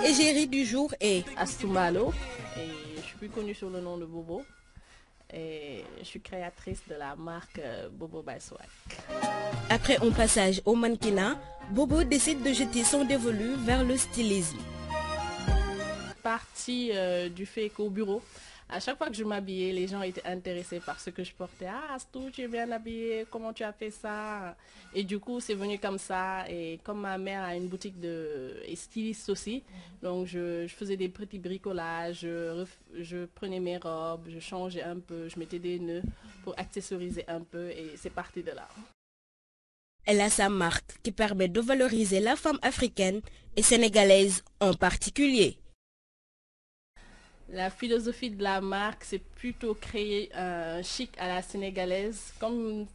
égérie du jour est Astumalo et je suis plus connue sous le nom de Bobo et je suis créatrice de la marque Bobo by Swag. Après un passage au mannequinat, Bobo décide de jeter son dévolu vers le stylisme. Partie du fait qu'au bureau, à chaque fois que je m'habillais, les gens étaient intéressés par ce que je portais. Ah, Astou, tu es bien habillée, comment tu as fait ça? Et du coup, c'est venu comme ça. Et comme ma mère a une boutique et styliste aussi, donc je faisais des petits bricolages, je prenais mes robes, je changeais un peu, je mettais des nœuds pour accessoriser un peu et c'est parti de là. Elle a sa marque qui permet de valoriser la femme africaine et sénégalaise en particulier. La philosophie de la marque, c'est plutôt créer un chic à la sénégalaise. Comme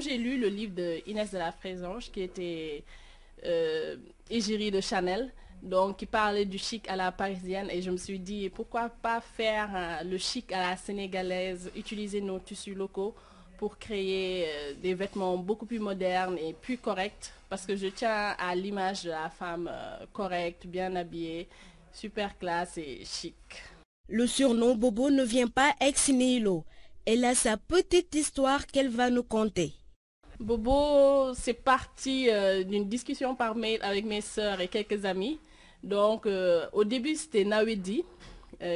j'ai lu le livre de Inès de la Frésange, qui était égérie de Chanel, donc qui parlait du chic à la parisienne, et je me suis dit, pourquoi pas faire le chic à la sénégalaise, utiliser nos tissus locaux pour créer des vêtements beaucoup plus modernes et plus corrects, parce que je tiens à l'image de la femme correcte, bien habillée, super classe et chic. Le surnom Bobo ne vient pas ex nihilo. Elle a sa petite histoire qu'elle va nous conter. Bobo, c'est parti d'une discussion par mail avec mes sœurs et quelques amis. Donc, au début, c'était Nawedi,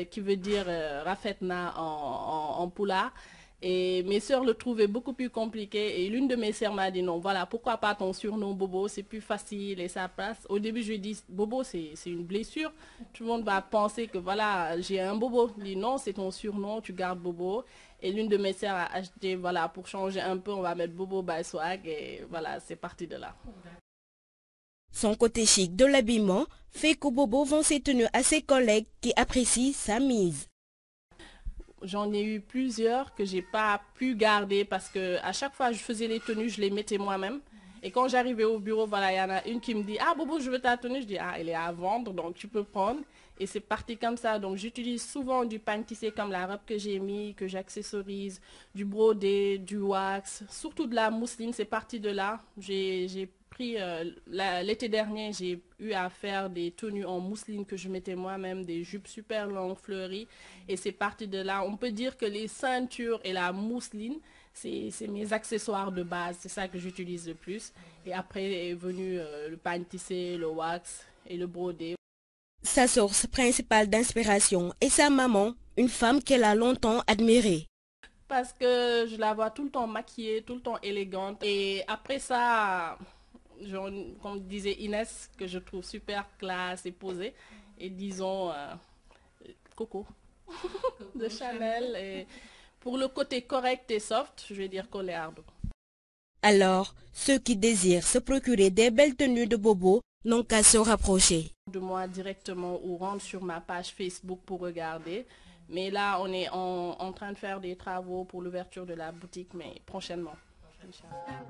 qui veut dire Rafetna en poula. Et mes sœurs le trouvaient beaucoup plus compliqué. Et l'une de mes sœurs m'a dit non, voilà, pourquoi pas ton surnom Bobo, c'est plus facile et ça passe. Au début, je lui ai dit Bobo, c'est une blessure. Tout le monde va penser que voilà, j'ai un Bobo. Je dis non, c'est ton surnom, tu gardes Bobo. Et l'une de mes sœurs a acheté, voilà, pour changer un peu, on va mettre Bobo by Swag. Et voilà, c'est parti de là. Son côté chic de l'habillement fait que Bobo vend ses tenues à ses collègues qui apprécient sa mise. J'en ai eu plusieurs que j'ai pas pu garder parce que à chaque fois que je faisais les tenues, je les mettais moi-même. Et quand j'arrivais au bureau, voilà, il y en a une qui me dit ah Bobo, je veux ta tenue. Je dis ah elle est à vendre donc tu peux prendre. Et c'est parti comme ça. Donc j'utilise souvent du pain tissé comme la robe que j'ai mis, que j'accessorise, du brodé, du wax, surtout de la mousseline. C'est parti de là. J'ai pris l'été dernier, j'ai eu à faire des tenues en mousseline que je mettais moi-même, des jupes super longues fleuries. Et c'est parti de là. On peut dire que les ceintures et la mousseline, c'est mes accessoires de base. C'est ça que j'utilise le plus. Et après est venu le pain tissé, le wax et le brodé. Sa source principale d'inspiration est sa maman, une femme qu'elle a longtemps admirée. Parce que je la vois tout le temps maquillée, tout le temps élégante. Et après ça, genre, comme disait Inès, que je trouve super classe et posée. Et disons Coco de Chanel. Et pour le côté correct et soft, je vais dire Coléardo. Alors, ceux qui désirent se procurer des belles tenues de Bobo n'ont qu'à se rapprocher de moi directement ou rendre sur ma page Facebook pour regarder. Mais là, on est en train de faire des travaux pour l'ouverture de la boutique, mais prochainement. Inch'Allah.